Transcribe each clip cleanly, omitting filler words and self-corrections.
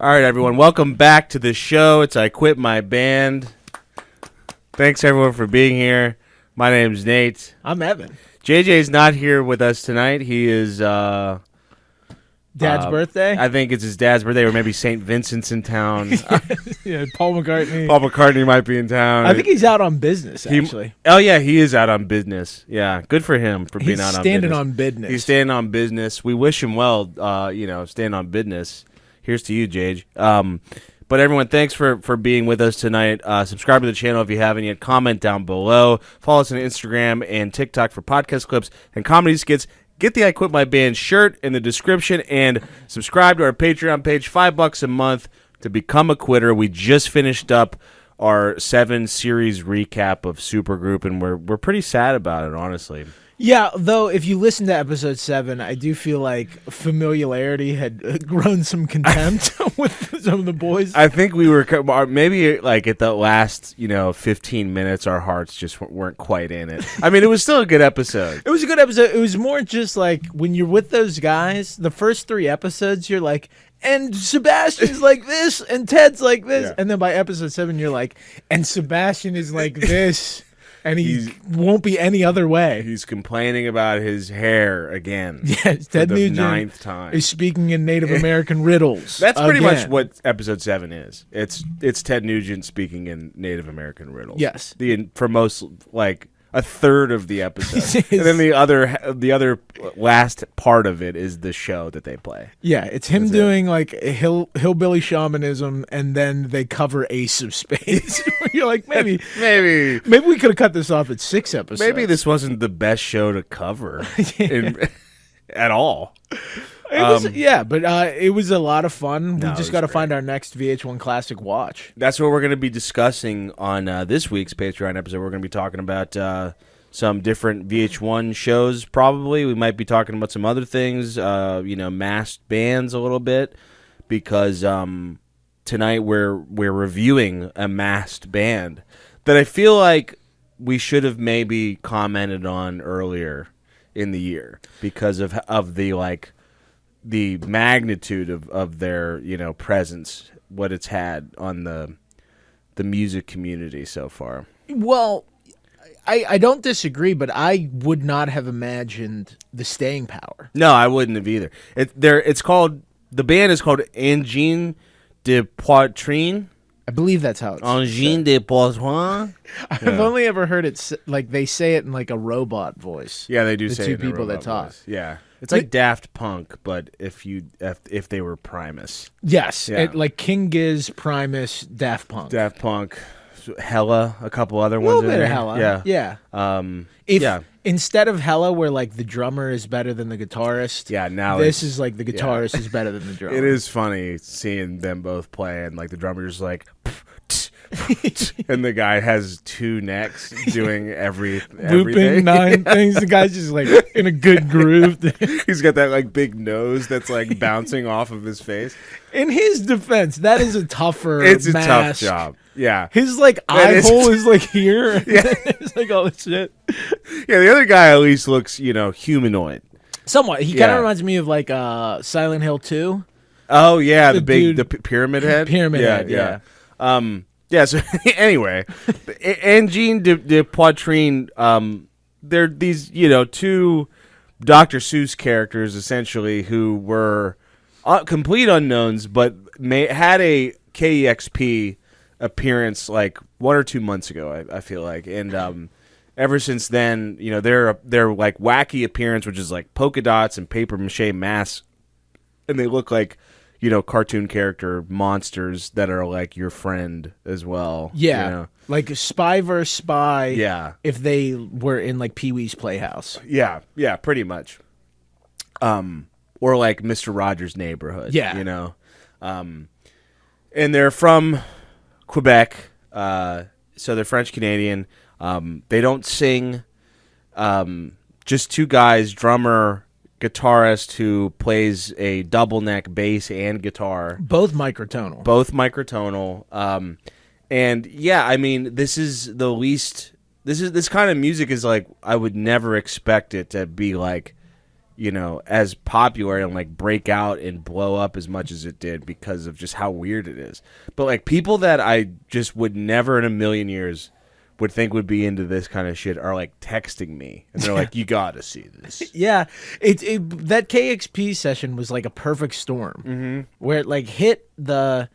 All right, everyone. Welcome back to the show. It's I Quit My Band. Thanks, everyone, for being here. My name's Nate. I'm Evan. JJ's not here with us tonight. He is... Dad's birthday? I think it's his dad's birthday, or maybe St. Vincent's in town. Yeah, Paul McCartney. Paul McCartney might be in town. I think he's out on business, actually. Oh, yeah, he is out on business. Yeah, good for him for being out on business. He's standing on business. He's standing on business. We wish him well, staying on business. Here's to you, Jage. But everyone, thanks for being with us tonight. Subscribe to the channel if you haven't yet. Comment down below. Follow us on Instagram and TikTok for podcast clips and comedy skits. Get the I Quit My Band shirt in the description and subscribe to our Patreon page. $5 a month to become a quitter. We just finished up our 7-series recap of Supergroup, and we're pretty sad about it, honestly. Yeah, though, if you listen to episode 7, I do feel like familiarity had grown some contempt with some of the boys. I think we were maybe like at the last, 15 minutes, our hearts just weren't quite in it. I mean, it was still a good episode. It was a good episode. It was more just like when you're with those guys, the first 3 episodes, you're like, and Sebastian's like this, and Ted's like this. Yeah. And then by episode 7, you're like, and Sebastian is like this. And he won't be any other way. He's complaining about his hair again. Yes, Ted Nugent 9th time. Is speaking in Native American riddles. That's pretty much what episode 7 is. It's Ted Nugent speaking in Native American riddles. Yes. For most, like, a third of the episode. And then the other last part of it is the show that they play. Yeah, it's him doing like hillbilly shamanism, and then they cover Ace of Spades. You're like, maybe we could have cut this off at 6 episodes. Maybe this wasn't the best show to cover at all. It was a lot of fun. We just got to find our next VH1 Classic watch. That's what we're going to be discussing on this week's Patreon episode. We're going to be talking about some different VH1 shows, probably. We might be talking about some other things, masked bands a little bit, because tonight we're reviewing a masked band that I feel like we should have maybe commented on earlier in the year because of the magnitude of their, presence, what it's had on the music community so far. Well, I don't disagree, but I would not have imagined the staying power. No, I wouldn't have either. The band is called Angine de Poitrine. I believe that's how it's Angine de Poitrine. I've only ever heard it like they say it in like a robot voice. Yeah, they do say it in a two people that talk. Voice. Yeah. It's like Daft Punk, but if they were Primus. Yes, yeah. Like King Giz, Primus, Daft Punk. Daft Punk, Hella, a couple other ones. A little bit of Hella. Yeah. Instead of Hella, where like the drummer is better than the guitarist. Yeah, now this is like the guitarist is better than the drummer. It is funny seeing them both play, and like the drummer's like. And the guy has 2 necks doing everything. Looping 9 things. The guy's just like in a good groove. He's got that like big nose that's like bouncing off of his face. In his defense, that is a tougher It's mask. A tough job. Yeah. His like eye hole is like here. Yeah. It's like all this shit. Yeah, the other guy at least looks, humanoid. Somewhat. He kind of reminds me of like Silent Hill 2. Oh yeah, the pyramid head. Pyramid head, yeah. Yeah, so anyway, Angine de Poitrine, they're these, 2 Dr. Seuss characters, essentially, who were complete unknowns, but had a KEXP appearance, like, 1 or 2 months ago, I feel like. And ever since then, their like, wacky appearance, which is, like, polka dots and papier-mâché masks, and they look like... cartoon character monsters that are like your friend as well. Yeah. Like Spy vs. Spy. Yeah. If they were in like Pee-wee's Playhouse. Yeah. Yeah, pretty much. Or like Mr. Rogers' Neighborhood. Yeah. And they're from Quebec. So they're French Canadian. They don't sing. Just 2 guys, drummer, guitarist who plays a double neck bass and guitar. Both microtonal. And yeah, I mean, this kind of music is like, I would never expect it to be like as popular and like break out and blow up as much as it did because of just how weird it is. But like people that I just would never in a million years would think would be into this kind of shit are like texting me and they're like, you gotta see this. Yeah, that KEXP session was like a perfect storm where it like hit the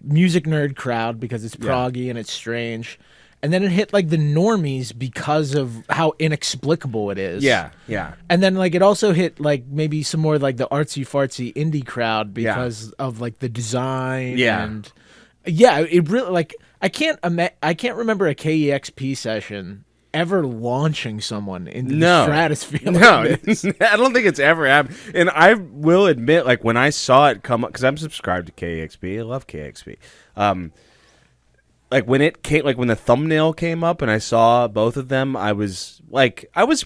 music nerd crowd because it's proggy and it's strange. And then it hit like the normies because of how inexplicable it is. Yeah, yeah. And then like it also hit like maybe some more like the artsy fartsy indie crowd because of like the design. Yeah. And yeah, it really like I can't remember a KEXP session ever launching someone into the stratosphere. No, like this. I don't think it's ever happened. And I will admit, like when I saw it come up, because I'm subscribed to KEXP, I love KEXP. Like when it came, like when the thumbnail came up and I saw both of them, I was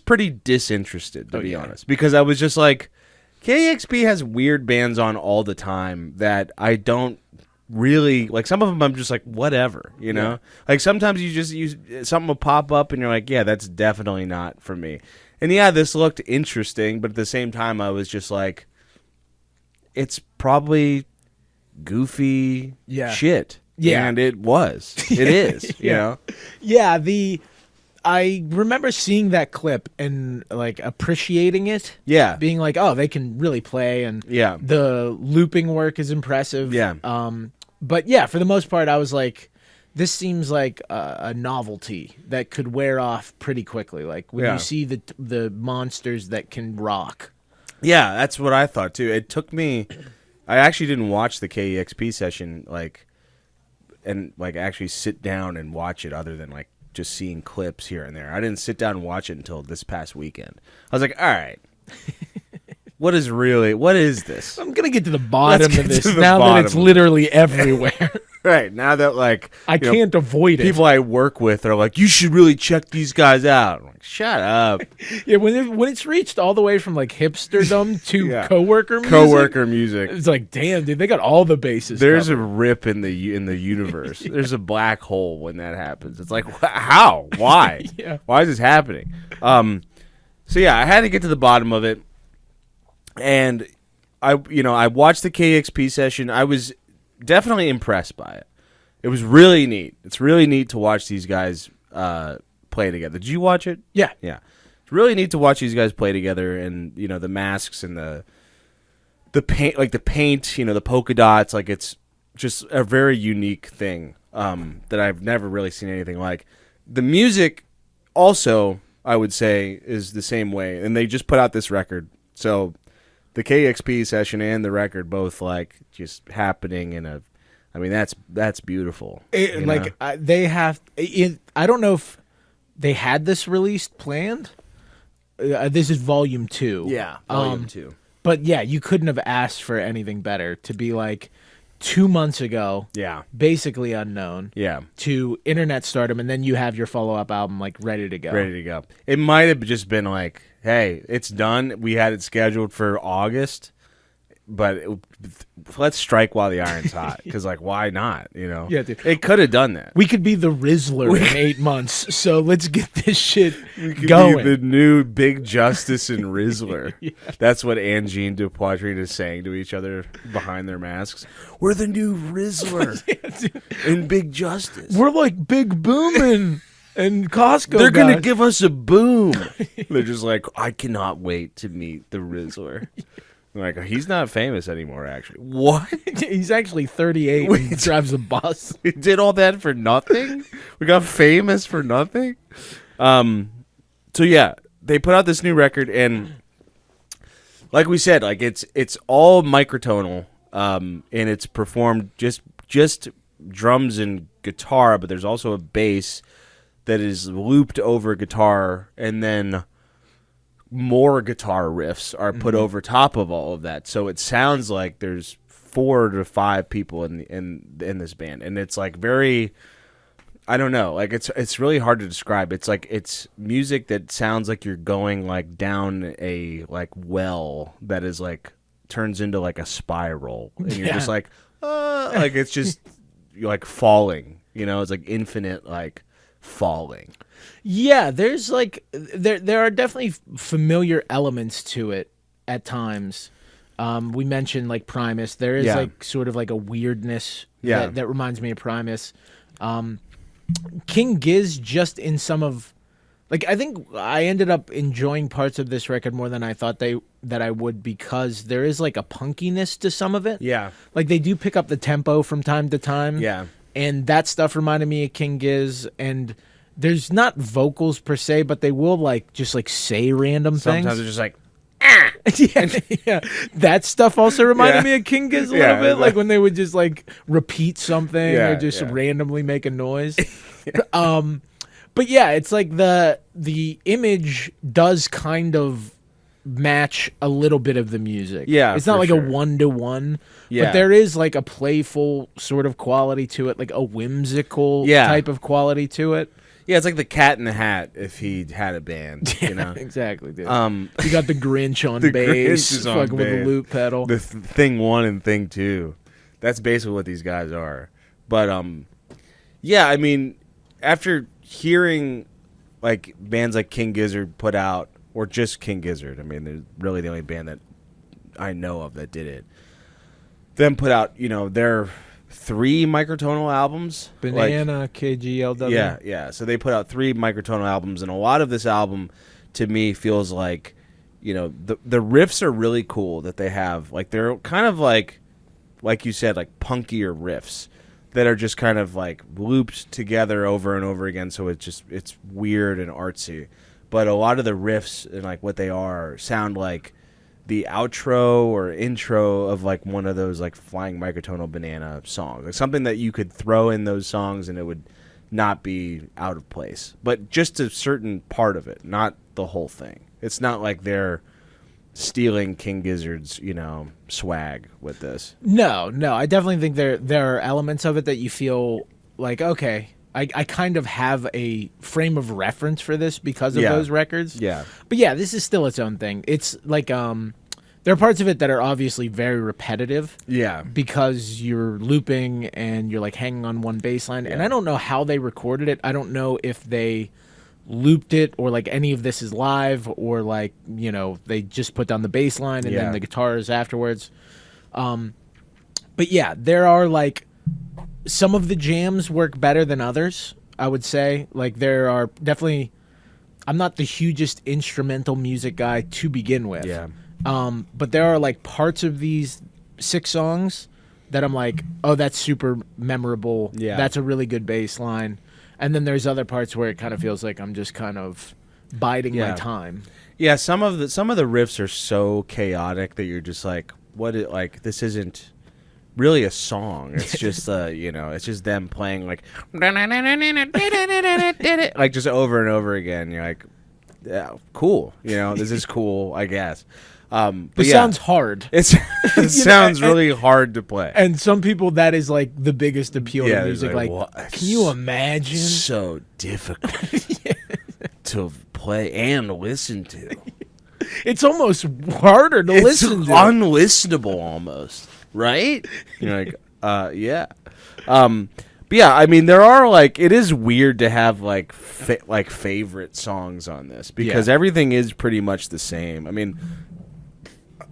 pretty disinterested to be honest, because I was just like, KEXP has weird bands on all the time that I don't really like. Some of them I'm just like, whatever, like sometimes something will pop up and you're like, yeah, that's definitely not for me. And yeah, this looked interesting, but at the same time I was just like, it's probably goofy shit. Yeah. And it was. It is, you know? Yeah, I remember seeing that clip and like appreciating it. Yeah. Being like, oh, they can really play and the looping work is impressive. Yeah. But yeah, for the most part I was like, this seems like a novelty that could wear off pretty quickly. Like when you see the monsters that can rock. Yeah, that's what I thought too. It took me I actually didn't watch the KEXP session and actually sit down and watch it other than like just seeing clips here and there. I didn't sit down and watch it until this past weekend. I was like, all right, what is this? I'm going to get to the bottom of this now that it's literally everywhere. Right, now that I can't avoid it. People I work with are like, you should really check these guys out. I'm like, shut up. Yeah, when it's reached all the way from like hipsterdom to coworker music, it's like, damn, dude, they got all the bases. There's covered. a rip in the universe. There's a black hole when that happens. It's like, how? Why? Why is this happening? So yeah, I had to get to the bottom of it, and I watched the KEXP session. I was definitely impressed by it. It was really neat. It's really neat to watch these guys play together. Did you watch it? Yeah. It's really neat to watch these guys play together, and the masks and the paint, like the paint, the polka dots, like it's just a very unique thing that I've never really seen anything like. The music also, I would say, is the same way, and they just put out this record. So the KEXP session and the record both like just happening in a, I mean that's beautiful. They have. I don't know if they had this released planned. This is Vol.II. Yeah, Vol.II. But yeah, you couldn't have asked for anything better to be like 2 months ago. Yeah, basically unknown. Yeah, to internet stardom, and then you have your follow-up album like ready to go. Ready to go. It might have just been like, hey, it's done. We had it scheduled for August, but let's strike while the iron's hot. Because, like, why not? Yeah, dude. It could have done that. We could be the Rizzler in 8 months, so let's get this shit we could going. Be the new Big Justice and Rizzler. That's what Angine de Poitrine is saying to each other behind their masks. We're the new Rizzler and Big Justice. We're like Big Boomin' and Costco. They're going to give us a boom. They're just like, I cannot wait to meet the Rizzler. Like, he's not famous anymore, actually. What? He's actually 38 and drives a bus. We did all that for nothing? We got famous for nothing? So, yeah, they put out this new record, and like we said, like it's all microtonal, and it's performed just drums and guitar, but there's also a bass that is looped over guitar, and then more guitar riffs are put over top of all of that, so it sounds like there's 4 to 5 people in this band, and it's like very, I don't know, like it's really hard to describe. It's like it's music that sounds like you're going like down a like well that is like turns into like a spiral, and you're just like it's just you're like falling. It's like infinite like falling. Yeah, there's like there are definitely familiar elements to it at times. We mentioned like Primus. There is like sort of like a weirdness that reminds me of Primus. King Giz, just in some of, like, I think I ended up enjoying parts of this record more than I thought that I would, because there is like a punkiness to some of it. Yeah. Like they do pick up the tempo from time to time. Yeah. And that stuff reminded me of King Giz. And there's not vocals per se, but they will like just like say random things. Sometimes they're just like, yeah. That stuff also reminded me of King Giz a little bit, like when they would just like repeat something or just randomly make a noise. But yeah, it's like the image does kind of match a little bit of the music. Yeah, it's not like a 1-to-1, but there is like a playful sort of quality to it, like a whimsical type of quality to it. Yeah, it's like the Cat in the Hat if he had a band, you know? Exactly, dude. You got the Grinch on bass, fucking with the loop pedal. The Thing 1 and Thing 2. That's basically what these guys are. But, yeah, I mean, after hearing, like, bands like King Gizzard put out, or just King Gizzard, I mean, they're really the only band that I know of that did it, them put out, you know, their 3 microtonal albums. Banana, like, KGLW. Yeah. So they put out 3 microtonal albums, and a lot of this album, to me, feels like, you know, the riffs are really cool that they have. Like, they're kind of like you said, like punkier riffs that are just kind of like looped together over and over again. So it's weird and artsy. But a lot of the riffs and like what they are sound like the outro or intro of like one of those like Flying Microtonal Banana songs, like something that you could throw in those songs and it would not be out of place, but just a certain part of it, not the whole thing. It's not like they're stealing King Gizzard's, you know, swag with this. No, I definitely think there are elements of it that you feel like, okay, I kind of have a frame of reference for this because of those records. Yeah. But yeah, this is still its own thing. It's like there are parts of it that are obviously very repetitive. Yeah. Because you're looping and you're like hanging on one bass line. Yeah. And I don't know how they recorded it. I don't know if they looped it or like any of this is live or like, you know, they just put down the bass line and then the guitars afterwards. But yeah, there are like some of the jams work better than others, I would say. Like there are definitely, I'm not the hugest instrumental music guy to begin with. Yeah. But there are like parts of these 6 songs that I'm like, oh, that's super memorable. Yeah. That's a really good bass line. And then there's other parts where it kind of feels like I'm just kind of biding my time. Yeah, some of the riffs are so chaotic that you're just like, this isn't really a song. It's just you know, it's just them playing like just over and over again. You're like, yeah, cool. You know, this is cool, I guess. But it sounds hard. It sounds really hard to play. And some people, that is like the biggest appeal to music. Like, can you imagine? So difficult to play and listen to. It's almost harder to listen to. It's unlistenable almost, right? You're like, yeah. But yeah, I mean, there are like, it is weird to have like favorite songs on this because everything is pretty much the same. I mean,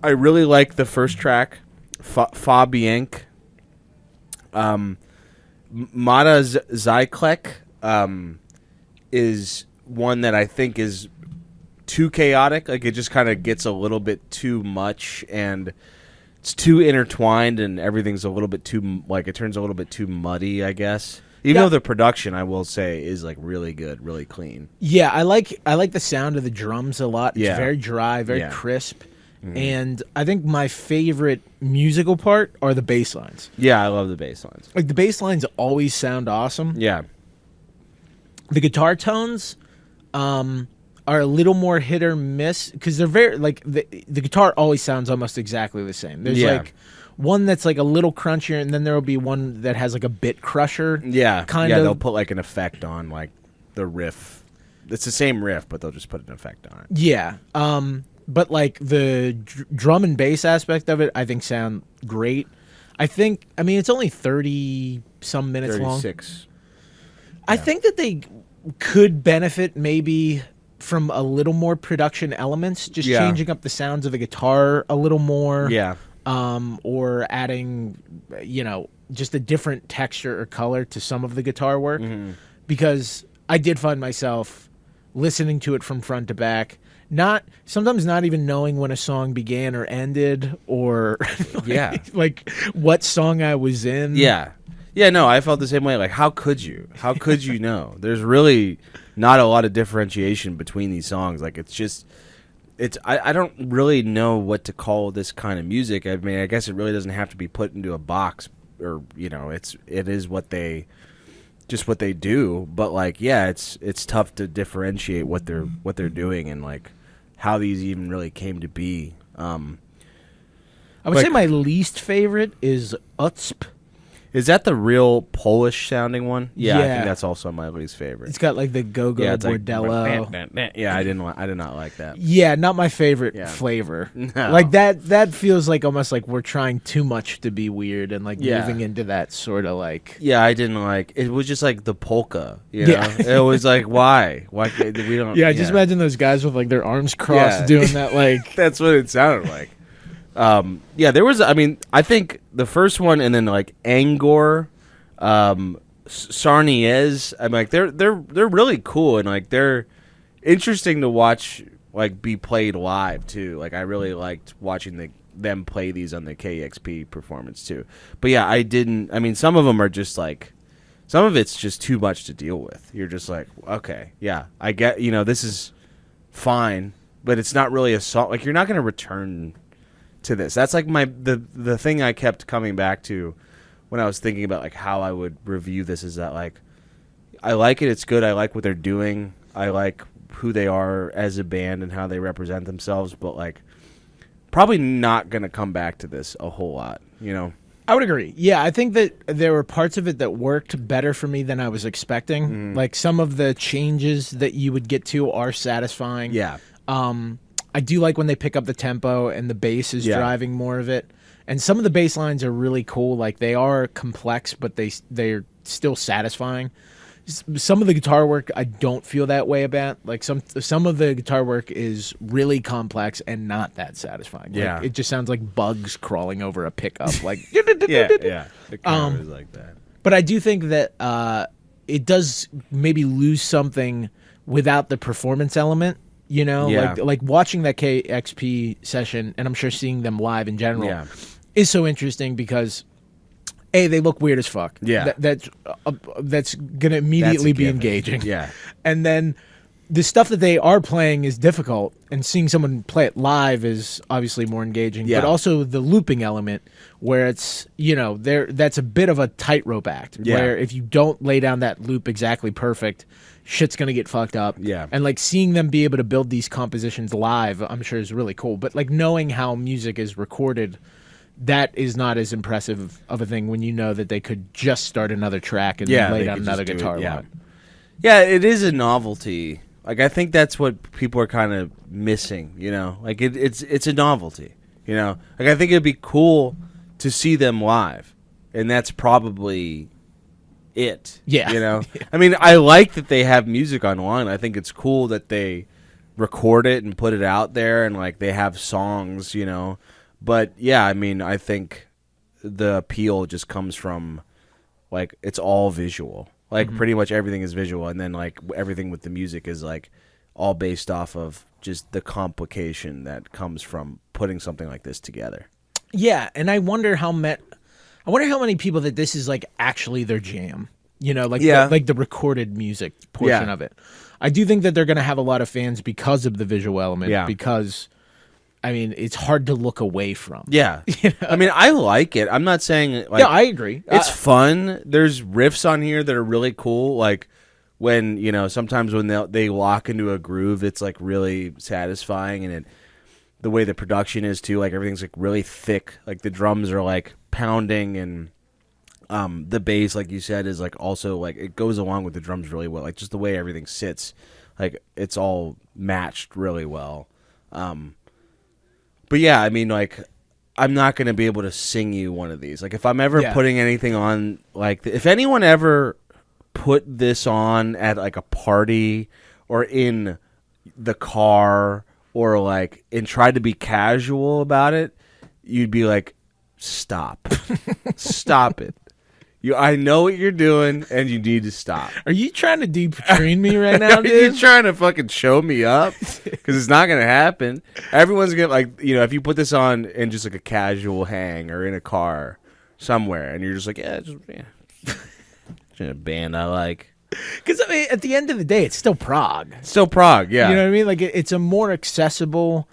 I really like the first track, Fabienk. Mata Zyklek is one that I think is too chaotic. Like, it just kind of gets a little bit too much, and it's too intertwined, and everything's a little bit too, like, it turns a little bit too muddy, I guess. Even though the production, I will say, is like really good, really clean. Yeah, I like the sound of the drums a lot. It's very dry, very crisp. Mm-hmm. And I think my favorite musical part are the bass lines. Yeah, I love the bass lines. Like, the bass lines always sound awesome. Yeah. The guitar tones are a little more hit or miss because they're very, like, the guitar always sounds almost exactly the same. There's like one that's like a little crunchier, and then there will be one that has like a bit crusher. Yeah. Kind of. They'll put like an effect on like the riff. It's the same riff, but they'll just put an effect on it. Yeah. But like the drum and bass aspect of it, I think sound great. I mean, it's only 30 some minutes long. 36. I think that could benefit maybe from a little more production elements, just changing up the sounds of the guitar a little more. Yeah. Or adding, just a different texture or color to some of the guitar work. Because I did find myself listening to it from front to back, sometimes not even knowing when a song began or ended, or like what song I was in. Yeah, no, I felt the same way. Like, how could you? How could you know? There's really not a lot of differentiation between these songs. Like, I don't really know what to call this kind of music. I mean, I guess it really doesn't have to be put into a box, or it is what they do. But like, yeah, it's tough to differentiate what they're doing and like how these even really came to be. I would say my least favorite is Utsp. Is that the real Polish sounding one? Yeah, I think that's also my least favorite. It's got like the go-go bordello. Yeah, I did not like that. Yeah, not my favorite flavor. No. Like that feels like almost like we're trying too much to be weird and like moving into that sort of like. Yeah, I didn't like. It was just like the polka. You know? It was like, why? Why we don't? Yeah, just imagine those guys with like their arms crossed doing that. Like that's what it sounded like. There was. I mean, I think the first one, and then like Angor, Sarniezz. I'm like, they're really cool, and like they're interesting to watch, like be played live too. Like I really liked watching them play these on the KEXP performance too. But yeah, I didn't. I mean, some of them are just like, some of it's just too much to deal with. You're just like, okay, yeah, I get. This is fine, but it's not really a song. Like you're not going to return to this. That's like the thing I kept coming back to when I was thinking about like how I would review this, is that like I like it, it's good, I like what they're doing, I like who they are as a band and how they represent themselves, but like probably not gonna come back to this a whole lot, I would agree. Yeah, I think that there were parts of it that worked better for me than I was expecting. Like some of the changes that you would get to are satisfying. Yeah. I do like when they pick up the tempo and the bass is driving more of it. And some of the bass lines are really cool. Like they are complex, but they're still satisfying. Some of the guitar work I don't feel that way about. Like some of the guitar work is really complex and not that satisfying. Yeah. Like, it just sounds like bugs crawling over a pickup. Like yeah. It kind of is like that. But I do think that it does maybe lose something without the performance element. Like watching that KEXP session, and I'm sure seeing them live in general is so interesting because they look weird as fuck. Yeah, that's gonna immediately be engaging. Yeah, and then the stuff that they are playing is difficult, and seeing someone play it live is obviously more engaging. Yeah. But also the looping element, where it's that's a bit of a tightrope act. Yeah. Where if you don't lay down that loop exactly perfect, shit's gonna get fucked up. Yeah. And like seeing them be able to build these compositions live, I'm sure is really cool. But like knowing how music is recorded, that is not as impressive of a thing when you know that they could just start another track and lay down another guitar line. Yeah, it is a novelty. Like I think that's what people are kind of missing, Like it's a novelty, Like I think it'd be cool to see them live, and that's probably it. Yeah. I mean, I like that they have music online. I think it's cool that they record it and put it out there, and like they have songs, But yeah, I mean, I think the appeal just comes from like it's all visual. Like pretty much everything is visual, and then like everything with the music is like all based off of just the complication that comes from putting something like this together. Yeah, and I wonder how many people that this is like actually their jam. Like the recorded music portion of it. I do think that they're going to have a lot of fans because of the visual element. Yeah. Because I mean, it's hard to look away from. Yeah. I mean, I like it. I'm not saying like, yeah, I agree. It's fun. There's riffs on here that are really cool. Like when, sometimes when they lock into a groove, it's like really satisfying, and the way the production is too, like everything's like really thick. Like the drums are like pounding, and the bass, like you said, is like also like it goes along with the drums really well. Like just the way everything sits, like it's all matched really well. But yeah, I mean, like, I'm not going to be able to sing you one of these. Like, if I'm ever putting anything on, like, if anyone ever put this on at like a party or in the car or like and tried to be casual about it, you'd be like, stop. Stop it. I know what you're doing, and you need to stop. Are you trying to De Poitrine me right now, dude? Are you trying to fucking show me up? Because it's not going to happen. Everyone's going to, like, if you put this on in just like a casual hang or in a car somewhere, and you're just like, just a band I like. Because, I mean, at the end of the day, it's still prog. Still prog, yeah. You know what I mean? Like, it's a more accessible...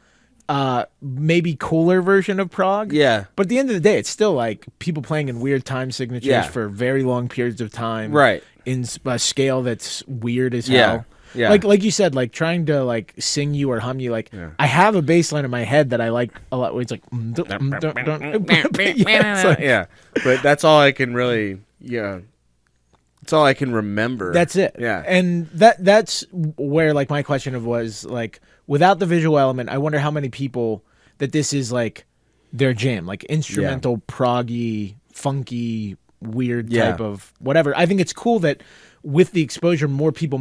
maybe cooler version of prog. Yeah. But at the end of the day, it's still like people playing in weird time signatures for very long periods of time. Right. In a scale that's weird as hell. Yeah. Like you said, like trying to like sing you or hum you. Like I have a bass line in my head that I like a lot. Where it's like, yeah. But that's all I can really. Yeah. That's all I can remember. That's it. Yeah. And that's where like my question was like, without the visual element, I wonder how many people that this is like their jam, like instrumental, proggy, funky, weird type of whatever. I think it's cool that with the exposure, more people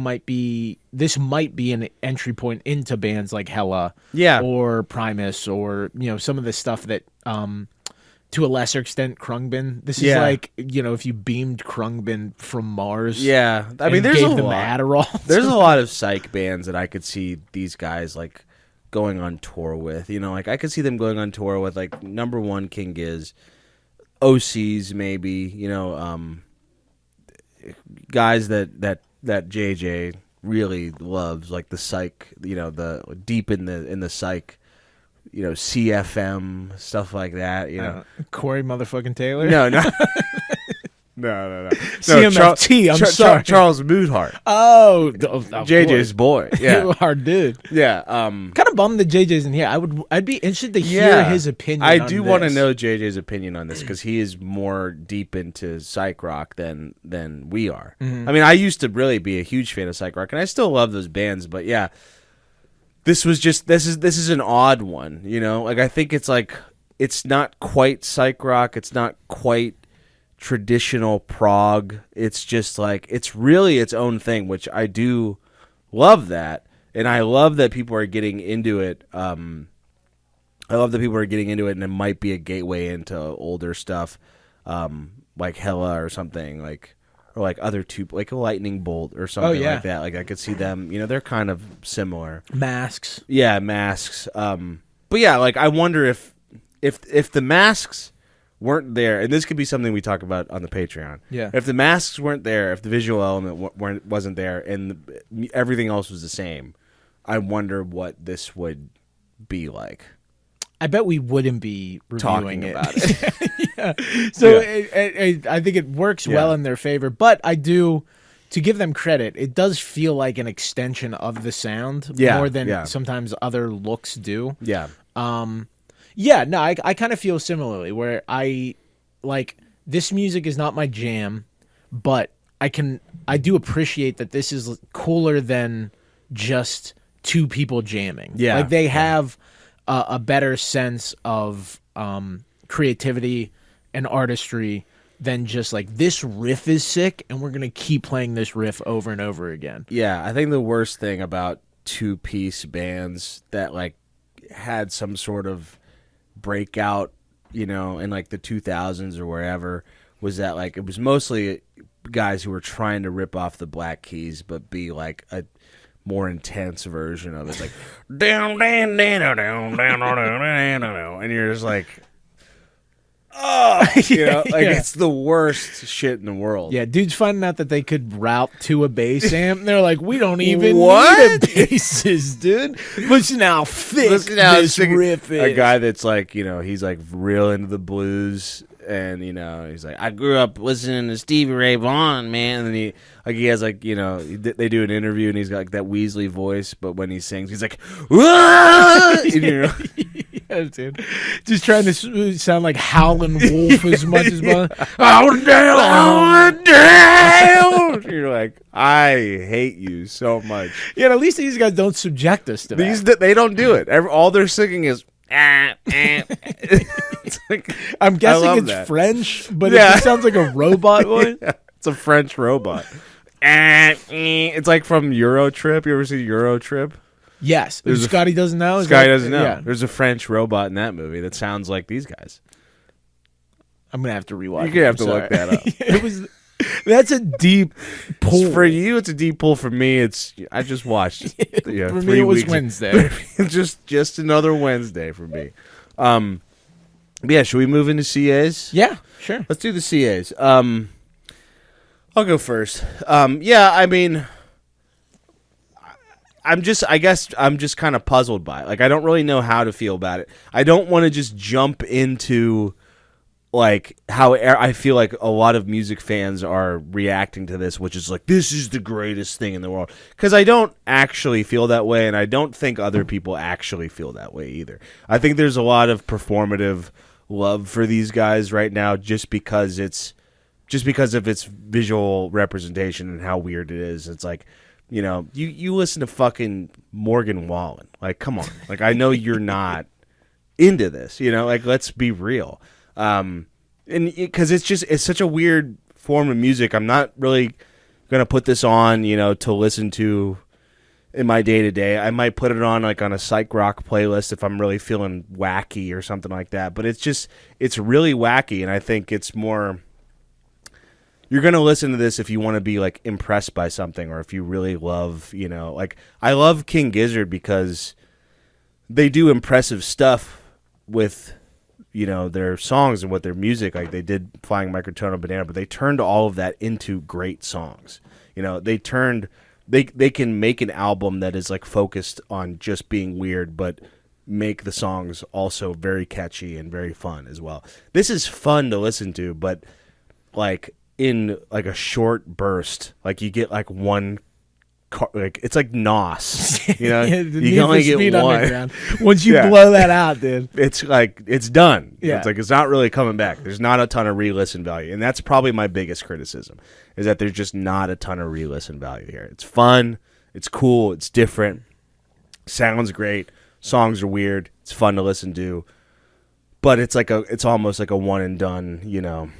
this might be an entry point into bands like Hella, or Primus, or some of the stuff that to a lesser extent, Krungbin. This is like, if you beamed Krungbin from Mars. Yeah. I mean, there's gave a them lot. Adderall. There's a lot of psych bands that I could see these guys, like, going on tour with. Like, I could see them going on tour with, like, number one, King Giz, OCs, maybe, guys that JJ really loves, like the psych, the deep in the psych. CFM, stuff like that, Corey motherfucking Taylor? No. No. CMFT, I'm sorry. Charles Moodhart. Oh, JJ's boy. Yeah. Our dude. Yeah. Kind of bummed that JJ's in here. I'd be interested to hear his opinion I on do this. want to know JJ's opinion on this because he is more deep into psych rock than we are. Mm-hmm. I mean, I used to really be a huge fan of psych rock, and I still love those bands, but yeah. This is an odd one, Like I think it's like it's not quite psych rock, it's not quite traditional prog. It's just like it's really its own thing, which I do love that, and I love that people are getting into it. I love that people are getting into it, and it might be a gateway into older stuff, like Hella or something like. Or like other two, like a lightning bolt or something like that. Like I could see them, they're kind of similar. Masks. Yeah, Masks. But yeah, like I wonder if the Masks weren't there, and this could be something we talk about on the Patreon. Yeah. If the Masks weren't there, if the visual element wasn't there, and everything else was the same, I wonder what this would be like. I bet we wouldn't be reviewing talking about it. Yeah. So I think it works well in their favor, but I do, to give them credit, it does feel like an extension of the sound more than sometimes other looks do. Yeah. I kind of feel similarly where I like this music is not my jam, but I do appreciate that this is cooler than just two people jamming. Yeah. Like they have a better sense of creativity and artistry than just like this riff is sick and we're going to keep playing this riff over and over again. Yeah, I think the worst thing about two-piece bands that like had some sort of breakout, in like the 2000s or wherever, was that like it was mostly guys who were trying to rip off the Black Keys but be like a more intense version of it, like down, down, down, down, down, down, down, and you're just like, oh, it's the worst shit in the world. Yeah, dudes finding out that they could route to a bass amp, and they're like, we don't even What? need a bassist, dude. Listen how thick this riff is. A guy that's like, he's like real into the blues. And he's like, I grew up listening to Stevie Ray Vaughan, man. And he has like, they do an interview, and he's got like that Weasley voice, but when he sings, he's like, yeah, dude, just trying to sound like Howlin' Wolf as much as oh damn. You're like, I hate you so much. Yeah, at least these guys don't subject us to that. They don't do it. All they're singing is. It's like, I'm guessing it's that. French, but it just sounds like a robot voice. Yeah, it's a French robot. It's like from Eurotrip. You ever see Eurotrip? Yes. Scotty doesn't know. Scotty doesn't know. Yeah. There's a French robot in that movie that sounds like these guys. I'm gonna have to rewatch. You're gonna have to look that up. It was. That's a deep pull for you. It's a deep pull. For me, I just watched. For me, it was Wednesday. just another Wednesday for me. Yeah. Should we move into CAs? Yeah, sure. Let's do the CAs. I'll go first. Yeah. I mean, I guess I'm just kind of puzzled by it. Like, I don't really know how to feel about it. I don't want to just jump into like how I feel like a lot of music fans are reacting to this, which is like, this is the greatest thing in the world. Because I don't actually feel that way, and I don't think other people actually feel that way either. I think there's a lot of performative love for these guys right now just because of its visual representation and how weird it is. It's like, you know, you listen to fucking Morgan Wallen. Like, come on. Like, I know you're not into this, you know? Like, let's be real. And because it's such a weird form of music. I'm not really going to put this on, you know, to listen to in my day-to-day. I might put it on like on a psych rock playlist if I'm really feeling wacky or something like that. But it's really wacky, and I think it's more... You're going to listen to this if you want to be like impressed by something, or if you really love, you know, like I love King Gizzard because they do impressive stuff with, you know, their songs and with their music. Like they did Flying Microtonal Banana, but they turned all of that into great songs. You know, they can make an album that is like focused on just being weird, but make the songs also very catchy and very fun as well. This is fun to listen to, but like in like a short burst, like you get like one like it's like NOS, you know. Yeah, you can only get one. Once you blow that out, dude, it's like it's done. Yeah. It's like it's not really coming back. There's not a ton of re-listen value, and that's probably my biggest criticism, is that there's just not a ton of re-listen value here. It's fun, it's cool, it's different, sounds great, songs are weird, it's fun to listen to, but it's almost like a one and done, you know.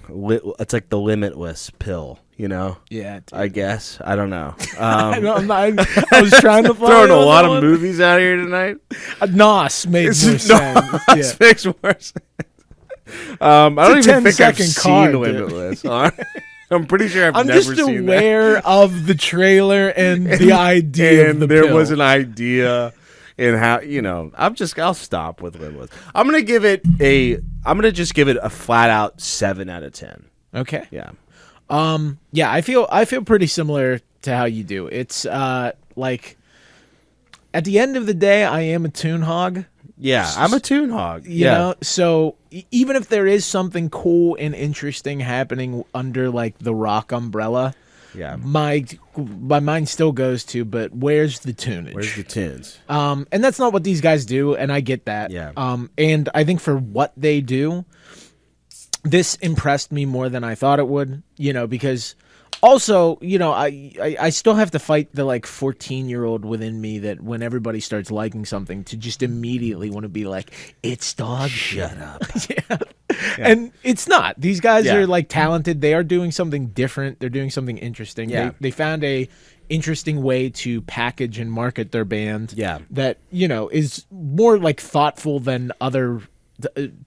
It's like the Limitless pill, you know? Yeah, dude. I guess. I don't know. I was trying to throwing a lot of movies out here tonight. NOS makes more sense. NOS makes more sense. I don't even think I've seen Limitless. I'm pretty sure I've never seen that. I'm just aware of the trailer and the idea of the there pill. was an idea in how, you know, I'll stop with Limitless. I'm going to just give it a flat out 7 out of 10. Okay. Yeah. Yeah, I feel pretty similar to how you do. It's like at the end of the day, I am a tune hog. Yeah, I'm a tune hog. You know, so even if there is something cool and interesting happening under like the rock umbrella, yeah, my mind still goes to, but where's the tunage? Where's the tunes? And that's not what these guys do, and I get that. Yeah. And I think for what they do, this impressed me more than I thought it would, you know, because also, you know, I still have to fight the like 14-year-old within me that when everybody starts liking something to just immediately want to be like, it's dog shit. Shut up. Yeah. And it's not. These guys are like talented. They are doing something different. They're doing something interesting. Yeah. They found a interesting way to package and market their band. Yeah. That, you know, is more like thoughtful than other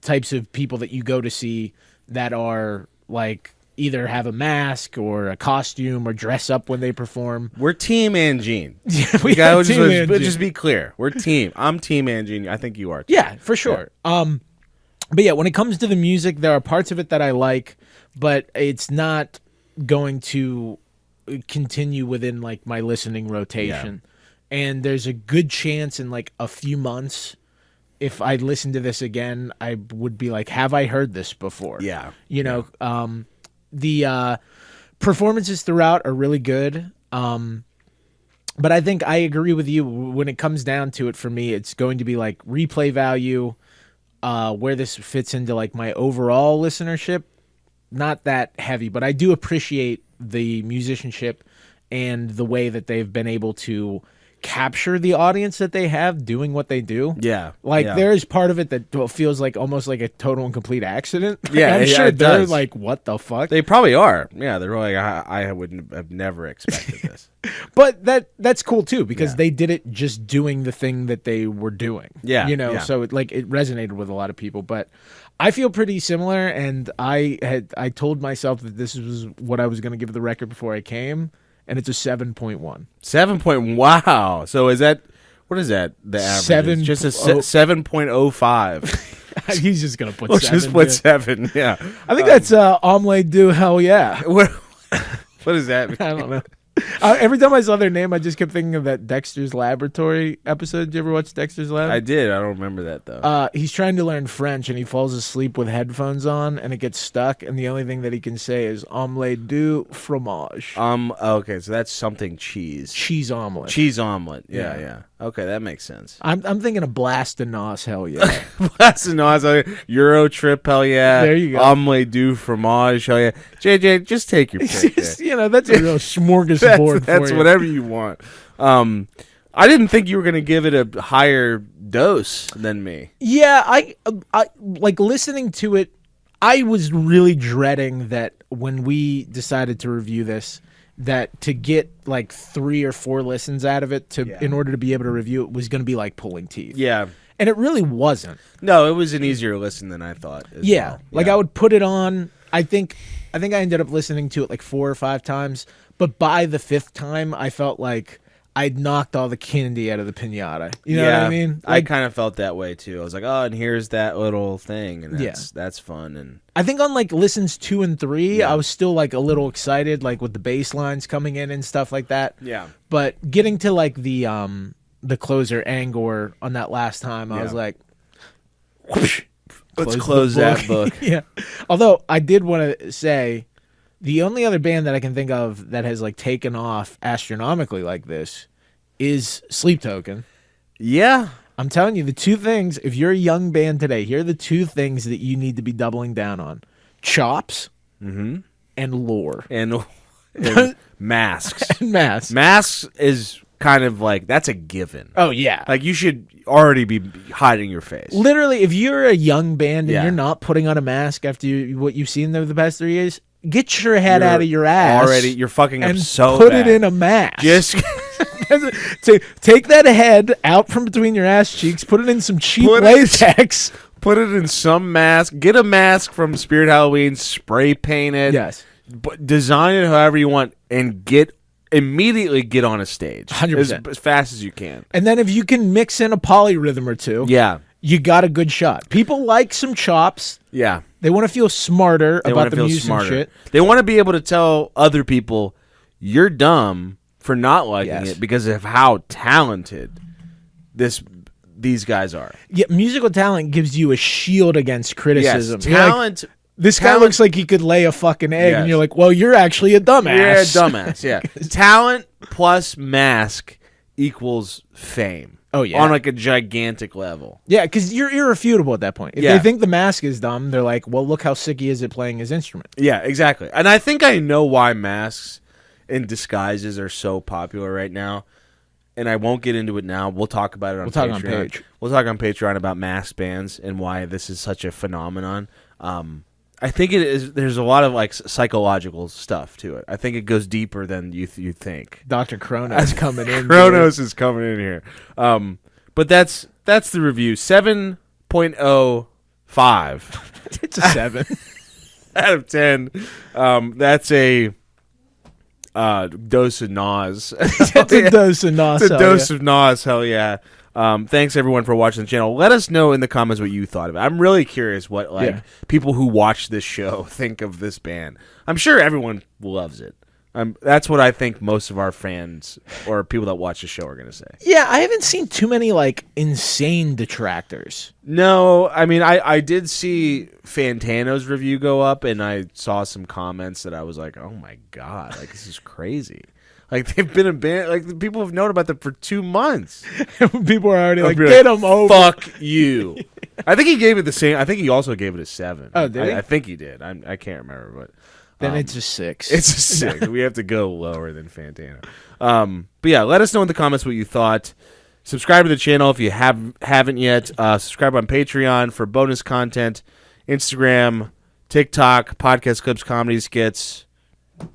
types of people that you go to see that are like either have a mask or a costume or dress up when they perform. We're Team Angine. Yeah, we got just be clear. We're team. I'm Team Angine. I think you are too. Yeah, for sure. Yeah. But yeah, when it comes to the music, there are parts of it that I like, but it's not going to continue within like my listening rotation. Yeah. And there's a good chance in like a few months, if I listen to this again, I would be like, have I heard this before? Yeah. You know, the performances throughout are really good. But I think I agree with you. When it comes down to it, for me, it's going to be like replay value, where this fits into like my overall listenership. Not that heavy, but I do appreciate the musicianship and the way that they've been able to capture the audience that they have doing what they do. Yeah. Like yeah. there is part of it that feels like almost like a total and complete accident. Yeah, I'm yeah, sure it they're does. like, what the fuck? They probably are. Yeah, they're like, I wouldn't have never expected this. But that's cool too because Yeah. they did it just doing the thing that they were doing. Yeah, you know, yeah. so it resonated with a lot of people. But I feel pretty similar, and I told myself that this was what I was going to give the record before I came, and it's a 7.1. 7 point. Wow. So is that what is that? The average? Seven- Just a 7.05. He's just gonna put Let's 7. just put dude. 7. Yeah. I think that's omulet. Hell yeah. What does that mean? I don't know. Every time I saw their name, I just kept thinking of that Dexter's Laboratory episode. Did you ever watch Dexter's Lab? I did. I don't remember that though. He's trying to learn French and he falls asleep with headphones on and it gets stuck. And the only thing that he can say is omelette du fromage. Okay, so that's something cheese. Cheese omelet. Cheese omelet. Yeah, Yeah. yeah. Okay, that makes sense. I'm thinking of blast and nos. Hell yeah. That's a nice Euro trip. Hell yeah. There you go. Omelette du fromage. Hell yeah. JJ, just take your pick. there. That's a real smorgasbord. That's for you. whatever you want. I didn't think you were going to give it a higher dose than me. Yeah, I like listening to it. I was really dreading that when we decided to review this, that to get like 3 or 4 listens out of it in order to be able to review it was going to be like pulling teeth. Yeah. And it really wasn't. No, it was an easier listen than I thought. As Yeah. well. Like Yeah. I would put it on. I think I ended up listening to it like 4 or 5 times, but by the 5th time I felt like I'd knocked all the candy out of the piñata. You know what I mean? I kind of felt that way too. I was like, oh, and here's that little thing, and that's fun. And I think on like listens 2 and 3, I was still like a little excited, like with the bass lines coming in and stuff like that. yeah, But getting to like the closer Angor on that last time, I was like, whoosh, let's close that book. Yeah. Although I did want to say, the only other band that I can think of that has like taken off astronomically like this is Sleep Token. Yeah, I'm telling you, the 2 things, if you're a young band today, here are the 2 things that you need to be doubling down on. Chops and lore. and masks. And masks. Masks is kind of like that's a given. Oh, yeah. Like you should already be hiding your face. Literally, if you're a young band and Yeah. you're not putting on a mask after what you've seen over the past 3 years, get your head out of your ass. Already, you're fucking up and so put bad. it in a mask. Just Take that head out from between your ass cheeks, put it in some cheap Put it- latex. put it in some mask. Get a mask from Spirit Halloween. Spray paint it. Yes. Design it however you want, and immediately get on a stage 100%. as fast as you can. And then if you can mix in a polyrhythm or 2, Yeah, you got a good shot. People like some chops. yeah. They want to feel smarter They about want the to feel music smarter. and shit. They want to be able to tell other people you're dumb for not liking Yes. it because of how talented these guys are. Yeah, musical talent gives you a shield against criticism. Yes, You're like, talent. this guy talent- looks like he could lay a fucking egg, Yes. and you're like, well, you're actually a dumbass. You're a dumbass. Yeah, talent plus mask equals fame. Oh, yeah. On like a gigantic level. Yeah, because you're irrefutable at that point. If Yeah. they think the mask is dumb, they're like, well, look how sick he is at playing his instrument. Yeah, exactly. And I think I know why masks and disguises are so popular right now. And I won't get into it now. We'll talk about it on We'll Patreon. talk on Page. We'll talk on Patreon about mask bands and why this is such a phenomenon. I think it is. There's a lot of like psychological stuff to it. I think it goes deeper than you think. Dr. Kronos coming in. Kronos is coming in here. But that's the review. 7.05 dude. It's a 7. out of 10. That's a dose of nos. It's a dose of nos. It's a dose of nos. Hell yeah. Thanks everyone for watching the channel. Let us know in the comments what you thought of it. I'm really curious what people who watch this show think of this band. I'm sure everyone loves it. That's what I think most of our fans or people that watch the show are going to say. Yeah, I haven't seen too many like insane detractors. No, I mean, I did see Fantano's review go up, and I saw some comments that I was like, oh my God, like this is crazy. Like they've been a band, like people have known about them for 2 months. People are already like, I'll be get them over. Fuck you. I think he gave it the same. I think he also gave it a 7. Oh, did he? I think he did. I can't remember, but Then it's a 6. It's a 6. We have to go lower than Fantano. But yeah, let us know in the comments what you thought. Subscribe to the channel if you haven't yet. Subscribe on Patreon for bonus content. Instagram, TikTok, podcast clips, comedy skits.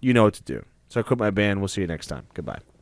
You know what to do. So I quit my band. We'll see you next time. Goodbye.